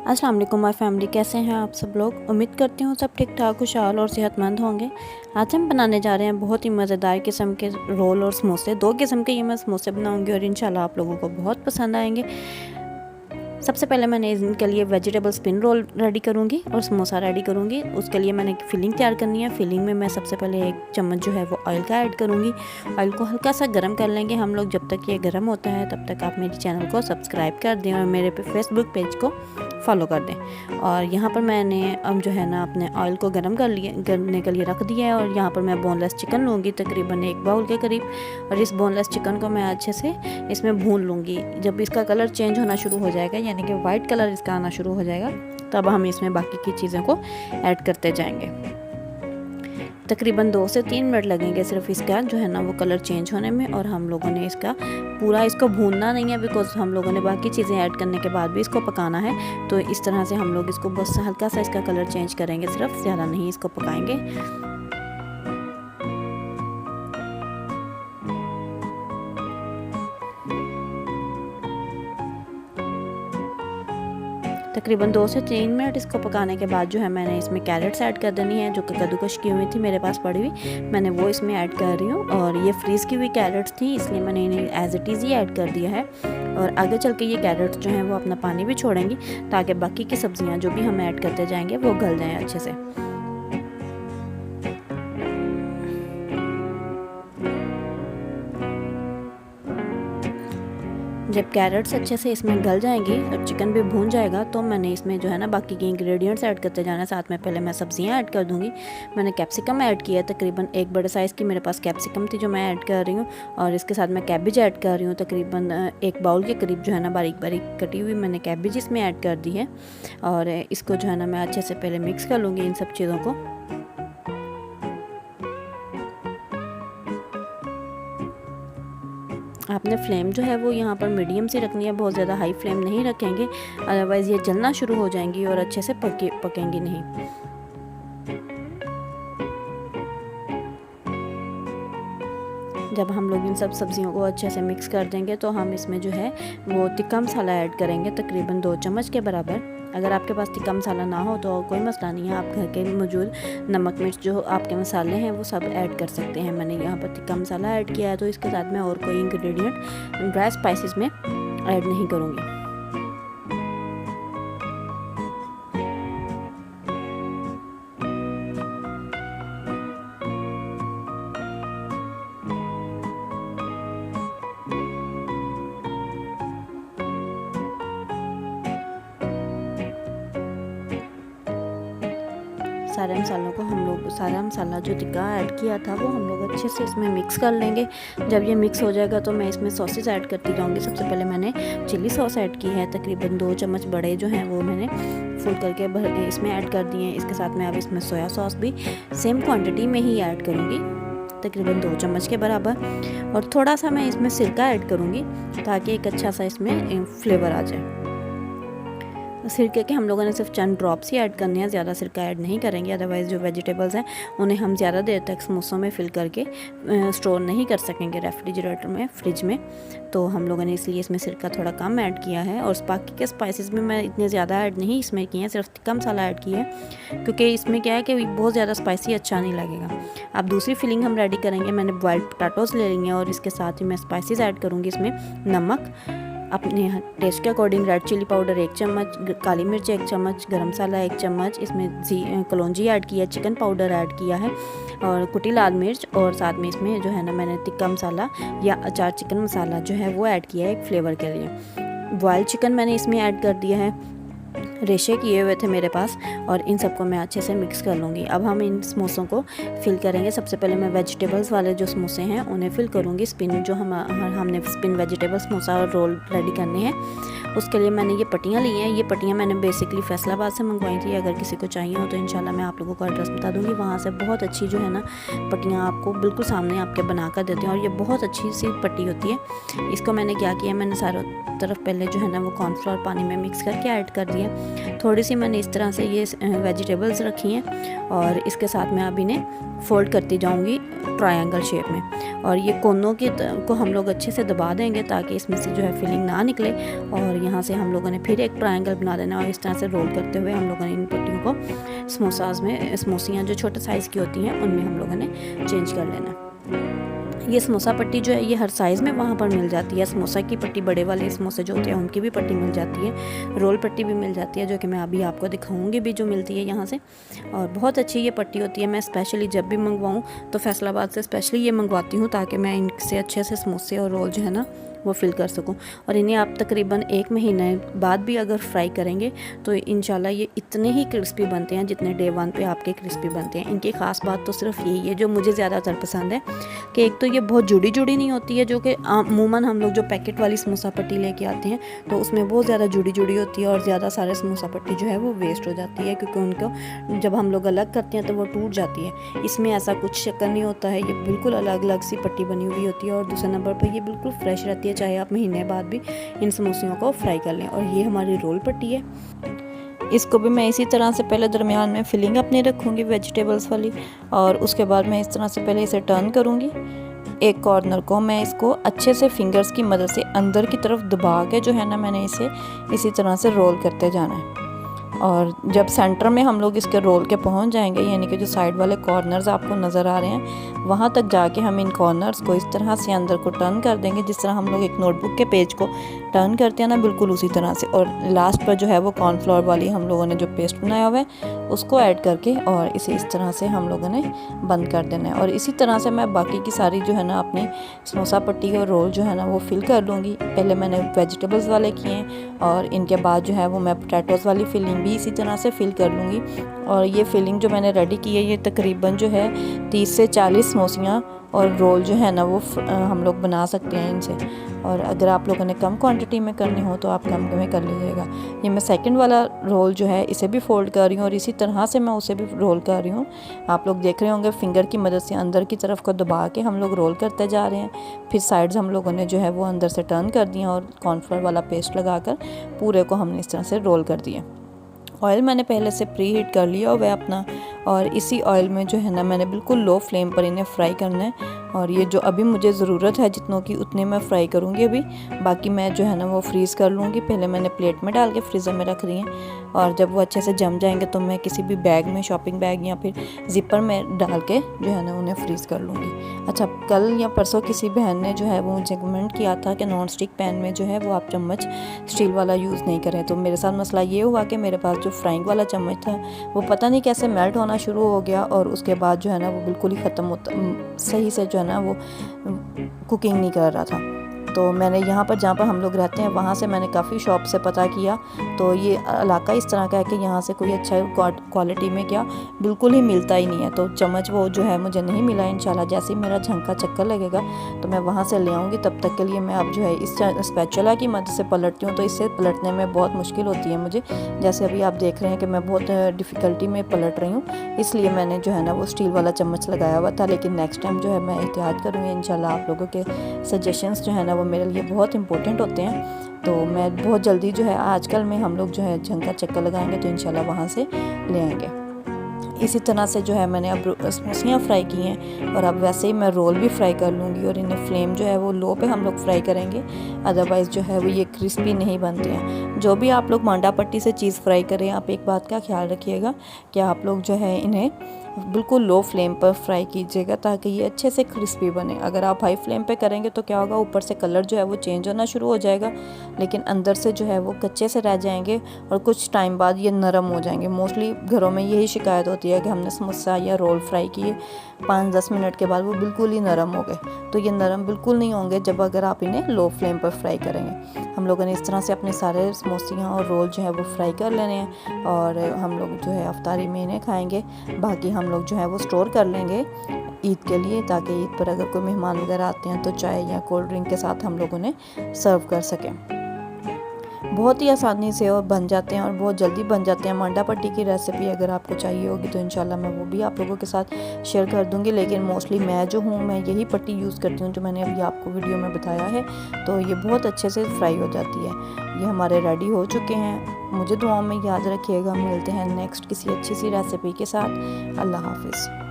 अस्सलाम वालेकुम my family, कैसे हैं आप सब लोग। उम्मीद करती हूँ सब ठीक ठाक, खुशहाल और सेहतमंद होंगे। आज हम बनाने जा रहे हैं बहुत ही मज़ेदार किस्म के रोल और समोसे। दो किस्म के ये मैं समोसे बनाऊंगी और इंशाल्लाह आप लोगों को बहुत पसंद आएंगे। सबसे पहले मैंने इनके लिए वेजिटेबल स्पिन रोल रेडी करूँगी और समोसा रेडी करूँगी। उसके लिए मैंने फिलिंग तैयार करनी है। फिलिंग में मैं सबसे पहले 1 चम्मच जो है वो ऑयल का ऐड करूँगी। ऑयल को हल्का सा गर्म कर लेंगे हम लोग। जब तक ये गर्म होता है तब तक आप मेरे चैनल को सब्सक्राइब कर दें और मेरे फेसबुक पेज को फॉलो कर दें। और यहाँ पर मैंने अब जो है ना अपने ऑयल को गर्म करने के लिए रख दिया है। और यहाँ पर मैं बोनलेस चिकन लूँगी तकरीबन 1 बाउल के करीब। और इस बोनलेस चिकन को मैं अच्छे से इसमें भून लूँगी। जब इसका कलर चेंज होना शुरू हो जाएगा, यानी कि वाइट कलर इसका आना शुरू हो जाएगा, तब हम इसमें बाकी की चीज़ों को ऐड करते जाएंगे। तकरीबन 2 से 3 मिनट लगेंगे सिर्फ इसका जो है ना वो कलर चेंज होने में। और हम लोगों ने इसको भूनना नहीं है, बिकॉज हम लोगों ने बाकी चीज़ें ऐड करने के बाद भी इसको पकाना है। तो इस तरह से हम लोग इसको बस हल्का सा इसका कलर चेंज करेंगे, सिर्फ ज़्यादा नहीं इसको पकाएंगे। तकरीबन 2 से 3 मिनट इसको पकाने के बाद जो है मैंने इसमें कैरेट्स ऐड कर देनी है, जो कि कद्दूकश की हुई थी मेरे पास पड़ी हुई, मैंने वो इसमें ऐड कर रही हूँ। और ये फ्रीज़ की हुई कैरेट्स थी, इसलिए मैंने इन्हें एज इट इज़ ही ऐड कर दिया है। और आगे चल के ये कैरेट्स जो हैं वो अपना पानी भी छोड़ेंगी, ताकि बाकी की सब्ज़ियाँ जो भी हम ऐड करते जाएंगे वो गल जाएँ अच्छे से। जब कैरेट्स अच्छे से इसमें गल जाएंगी और चिकन भी भून जाएगा, तो मैंने इसमें जो है ना बाकी के इंग्रेडिएंट्स ऐड करते जाना। साथ में पहले मैं सब्जियां ऐड कर दूंगी। मैंने कैप्सिकम ऐड किया है, तकरीबन 1 बड़े साइज़ की मेरे पास कैप्सिकम थी जो मैं ऐड कर रही हूँ। और इसके साथ मैं कैबेज ऐड कर रही हूँ, तकरीबन 1 बाउल के करीब जो है ना बारीक बारीक कटी हुई मैंने कैबेज इसमें ऐड कर दी है। और इसको जो है ना मैं अच्छे से पहले मिक्स कर लूँगी इन सब चीज़ों को। आपने फ्लेम जो है वो यहाँ पर मीडियम से रखनी है, बहुत ज़्यादा हाई फ्लेम नहीं रखेंगे, अदरवाइज़ ये जलना शुरू हो जाएंगी और अच्छे से पकेंगी नहीं। जब हम लोग इन सब सब्जियों को अच्छे से मिक्स कर देंगे, तो हम इसमें जो है वो टिक्का मसाला ऐड करेंगे, तकरीबन 2 चम्मच के बराबर। अगर आपके पास टिक्का मसाला ना हो तो कोई मसला नहीं है, आप घर के मौजूद नमक मिर्च जो आपके मसाले हैं वो सब ऐड कर सकते हैं। मैंने यहाँ पर टिक्का मसाला ऐड किया है, तो इसके साथ मैं और कोई इंग्रेडिएंट ड्राई स्पाइसेस में ऐड नहीं करूँगी। सारा मसाला जो टिक्का ऐड किया था वो हम लोग अच्छे से इसमें मिक्स कर लेंगे। जब ये मिक्स हो जाएगा तो मैं इसमें सॉसेस ऐड करती जाऊँगी। सबसे पहले मैंने चिली सॉस ऐड की है, तकरीबन 2 चम्मच बड़े जो हैं वो मैंने फुल करके इसमें ऐड कर दिए हैं। इसके साथ मैं अब इसमें सोया सॉस भी सेम क्वान्टिटी में ही ऐड करूँगी, तकरीबन 2 चम्मच के बराबर। और थोड़ा सा मैं इसमें सिरका ऐड करूँगी, ताकि एक अच्छा सा इसमें फ्लेवर आ जाए। सिरके के हम लोगों ने सिर्फ चंद ड्रॉप्स ही ऐड करने हैं, ज़्यादा सिरका ऐड नहीं करेंगे, अदरवाइज़ जो वेजिटेबल्स हैं उन्हें हम ज़्यादा देर तक समोसों में फिल करके स्टोर नहीं कर सकेंगे रेफ्रिजरेटर में, फ्रिज में। तो हम लोगों ने इसलिए इसमें सिरका थोड़ा कम ऐड किया है। और बाकी के स्पाइसेस में मैं इतने ज़्यादा ऐड नहीं इसमें किए हैं, सिर्फ टिक्का मसाला ऐड किया है, क्योंकि इसमें क्या है कि बहुत ज़्यादा स्पाइसी अच्छा नहीं लगेगा। अब दूसरी फिलिंग हम रेडी करेंगे। मैंने बॉइल्ड पोटैटोज़ ले ली हैं और इसके साथ ही मैं स्पाइसेस ऐड करूँगी। इसमें नमक अपने टेस्ट के अकॉर्डिंग, रेड चिली पाउडर 1 चम्मच, काली मिर्च 1 चम्मच, गरम मसाला 1 चम्मच, इसमें कलौंजी ऐड किया, चिकन पाउडर ऐड किया है और कुटी लाल मिर्च। और साथ में इसमें जो है ना मैंने टिक्का मसाला या अचार चिकन मसाला जो है वो ऐड किया है एक फ्लेवर के लिए। बॉइल्ड चिकन मैंने इसमें ऐड कर दिया है, रेशे किए हुए थे मेरे पास। और इन सबको मैं अच्छे से मिक्स कर लूँगी। अब हम इन समोसों को फिल करेंगे। सबसे पहले मैं वेजिटेबल्स वाले जो समोसे हैं उन्हें फिल करूँगी। हमने स्पिन वेजिटेबल समोसा और रोल रेडी करने हैं, उसके लिए मैंने ये पट्टियाँ ली हैं। ये पट्टियाँ मैंने बेसिकली फैसलाबाद से मंगवाई थी। अगर किसी को चाहिए हो तो इंशाल्लाह मैं आप लोगों को एड्रेस बता दूँगी, वहाँ से बहुत अच्छी जो है ना पट्टियाँ आपको बिल्कुल सामने आपके बना कर देते हैं। और ये बहुत अच्छी सी पट्टी होती है। इसको मैंने क्या किया, मैंने सारों तरफ पहले जो है ना वो कॉर्नफ्लोर पानी में मिक्स करके ऐड कर दिया लिए। थोड़ी सी मैंने इस तरह से ये वेजिटेबल्स रखी हैं और इसके साथ मैं अब इन्हें फ़ोल्ड करती जाऊंगी ट्रायंगल शेप में। और ये कोनों को हम लोग अच्छे से दबा देंगे ताकि इसमें से जो है फिलिंग ना निकले। और यहाँ से हम लोगों ने फिर एक ट्रायंगल बना देना और इस तरह से रोल करते हुए हम लोगों ने इन पट्टियों को समोसियाँ जो छोटे साइज़ की होती हैं उनमें हम लोगों ने चेंज कर लेना। ये समोसा पट्टी जो है ये हर साइज़ में वहाँ पर मिल जाती है। समोसा की पट्टी बड़े वाले समोसे जो होते हैं उनकी भी पट्टी मिल जाती है, रोल पट्टी भी मिल जाती है, जो कि मैं अभी आपको दिखाऊंगी भी जो मिलती है यहाँ से। और बहुत अच्छी ये पट्टी होती है। मैं स्पेशली जब भी मंगवाऊँ तो फैसलाबाद से स्पेशली ये मंगवाती हूँ ताकि मैं इनसे अच्छे से समोसे और रोल जो है ना वो फिल कर सकूं। और इन्हें आप तकरीबन 1 महीने बाद भी अगर फ्राई करेंगे तो इंशाल्लाह ये इतने ही क्रिस्पी बनते हैं जितने डे 1 पे आपके क्रिस्पी बनते हैं। इनकी ख़ास बात तो सिर्फ यही है जो मुझे ज़्यादातर पसंद है कि एक तो ये बहुत जुड़ी जुड़ी नहीं होती है, जो कि अमूमन हम लोग जो पैकेट वाली समोसा पट्टी लेके आते हैं तो उसमें बहुत ज़्यादा जुड़ी जुड़ी होती है और ज़्यादा सारे समोसा पट्टी जो है वो वेस्ट हो जाती है, क्योंकि उनको जब हम लोग अलग करते हैं तो वो टूट जाती है। इसमें ऐसा कुछ चक्कर नहीं होता है, ये बिल्कुल अलग अलग सी पट्टी बनी हुई होती है। और दूसरे नंबर पर ये बिल्कुल फ्रेश रहती है, चाहे आप महीने बाद भी इन समोसियों को फ्राई कर लें। और ये हमारी रोल पट्टी है। इसको भी मैं इसी तरह से पहले दरमियान में फिलिंग अपनी रखूँगी वेजिटेबल्स वाली, और उसके बाद मैं इस तरह से पहले इसे टर्न करूँगी। एक कॉर्नर को मैं इसको अच्छे से फिंगर्स की मदद से अंदर की तरफ दबा के जो है ना मैंने इसे इसी तरह से रोल करते जाना है। और जब सेंटर में हम लोग इसके रोल के पहुंच जाएंगे, यानी कि जो साइड वाले कॉर्नर्स आपको नज़र आ रहे हैं वहाँ तक जाके हम इन कॉर्नर्स को इस तरह से अंदर को टर्न कर देंगे, जिस तरह हम लोग एक नोटबुक के पेज को टर्न करते हैं ना, बिल्कुल उसी तरह से। और लास्ट पर जो है वो कॉर्नफ्लोर वाली हम लोगों ने जो पेस्ट बनाया हुआ है उसको ऐड करके और इसे इस तरह से हम लोगों ने बंद कर देना है। और इसी तरह से मैं बाकी की सारी जो है ना अपनी समोसा पट्टी और रोल जो है ना वो फिल कर लूँगी। पहले मैंने वेजिटेबल्स वाले किए हैं और इनके बाद जो है वो मैं पोटैटोज़ वाली फिलिंग भी इसी तरह से फिल कर लूँगी। और ये फिलिंग जो मैंने रेडी की है ये तकरीबन जो है 30 से 40 समोसियाँ और रोल जो है ना वो हम लोग बना सकते हैं इनसे। और अगर आप लोगों ने कम क्वांटिटी में करनी हो तो आप कम में कर लीजिएगा। ये मैं सेकंड वाला रोल जो है इसे भी फोल्ड कर रही हूँ और इसी तरह से मैं उसे भी रोल कर रही हूँ। आप लोग देख रहे होंगे फिंगर की मदद से अंदर की तरफ को दबा के हम लोग रोल करते जा रहे हैं। फिर साइड्स हम लोगों ने जो है वो अंदर से टर्न कर दिया और कॉर्नफ्लोर वाला पेस्ट लगाकर पूरे को हमने इस तरह से रोल कर दिया। ऑयल मैंने पहले से प्री हीट कर लिया हुआ है अपना, और इसी ऑयल में जो है ना मैंने बिल्कुल लो फ्लेम पर इन्हें फ्राई करना है। और ये जो अभी मुझे ज़रूरत है जितनों की उतने मैं फ्राई करूँगी अभी, बाकी मैं जो है ना वो फ्रीज़ कर लूँगी। पहले मैंने प्लेट में डाल के फ्रीज़र में रख रही हैं और जब वो अच्छे से जम जाएंगे तो मैं किसी भी बैग में, शॉपिंग बैग या फिर ज़िपर में डाल के जो है ना उन्हें फ्रीज़ कर लूँगी। अच्छा, कल या परसों किसी बहन ने जो है वो मुझे कमेंट किया था कि नॉन स्टिक पैन में जो है वो आप चम्मच स्टील वाला यूज़ नहीं करें। तो मेरे साथ मसला ये हुआ कि मेरे पास जो फ्राइंग वाला चम्मच था वो पता नहीं कैसे मेल्ट होना शुरू हो गया और उसके बाद जो है ना वो बिल्कुल ही ख़त्म होता, सही से जो है ना वो कुकिंग नहीं कर रहा था। तो मैंने यहाँ पर जहाँ पर हम लोग रहते हैं वहाँ से मैंने काफ़ी शॉप से पता किया, तो ये इलाका इस तरह का है कि यहाँ से कोई अच्छा क्वालिटी में क्या बिल्कुल ही मिलता ही नहीं है। तो चम्मच वो जो है मुझे नहीं मिला। इंशाल्लाह जैसे ही मेरा झंका चक्कर लगेगा तो मैं वहाँ से ले आऊँगी। तब तक के लिए मैं अब जो है इस स्पैचुला की मदद से पलटती हूँ, तो इससे पलटने में बहुत मुश्किल होती है मुझे। जैसे अभी आप देख रहे हैं कि मैं बहुत डिफ़िकल्टी में पलट रही हूँ, इसलिए मैंने जो है ना वो स्टील वाला चम्मच लगाया हुआ था। लेकिन नेक्स्ट टाइम जो है मैं एहतियात करूँगी इंशाल्लाह। आप लोगों के सजेशंस जो है ना वो मेरे लिए बहुत इंपॉर्टेंट होते हैं। तो मैं बहुत जल्दी जो है आजकल में हम लोग जो है झंका चक्कर लगाएंगे तो इंशाल्लाह वहाँ से ले आएंगे। इसी तरह से जो है मैंने अब समोसियाँ फ्राई की हैं और अब वैसे ही मैं रोल भी फ्राई कर लूँगी और इन्हें फ्लेम जो है वो लो पे हम लोग फ्राई करेंगे, अदरवाइज़ जो है वो ये क्रिस्पी नहीं बनते हैं। जो भी आप लोग मांडा पट्टी से चीज़ फ्राई करें, आप एक बात का ख्याल रखिएगा कि आप लोग जो है इन्हें बिल्कुल लो फ्लेम पर फ्राई कीजिएगा ताकि ये अच्छे से क्रिस्पी बने। अगर आप हाई फ्लेम पे करेंगे तो क्या होगा, ऊपर से कलर जो है वो चेंज होना शुरू हो जाएगा लेकिन अंदर से जो है वो कच्चे से रह जाएंगे और कुछ टाइम बाद ये नरम हो जाएंगे। मोस्टली घरों में यही शिकायत होती है कि हमने समोसा या रोल फ्राई किए 5-10 मिनट के बाद वो बिल्कुल ही नरम हो गए। तो ये नरम बिल्कुल नहीं होंगे जब अगर आप इन्हें लो फ्लेम पर फ्राई करेंगे। हम लोगों ने इस तरह से अपने सारे समोसियाँ और रोल जो है वो फ्राई कर लेने हैं और हम लोग जो है अफ्तारी में इन्हें खाएँगे। बाकी हम लोग जो है वो स्टोर कर लेंगे ईद के लिए, ताकि ईद पर अगर कोई मेहमान वगैरह आते हैं तो चाय या कोल्ड ड्रिंक के साथ हम लोग उन्हें सर्व कर सकें। बहुत ही आसानी से और बन जाते हैं और बहुत जल्दी बन जाते हैं। मंडा पट्टी की रेसिपी अगर आपको चाहिए होगी तो इंशाल्लाह मैं वो भी आप लोगों के साथ शेयर कर दूँगी, लेकिन मोस्टली मैं जो हूँ मैं यही पट्टी यूज़ करती हूँ जो मैंने अभी आपको वीडियो में बताया है। तो ये बहुत अच्छे से फ्राई हो जाती है। ये हमारे रेडी हो चुके हैं। मुझे दुआओं में याद रखिएगा। मिलते हैं नेक्स्ट किसी अच्छी सी रेसिपी के साथ। अल्लाह हाफिज़।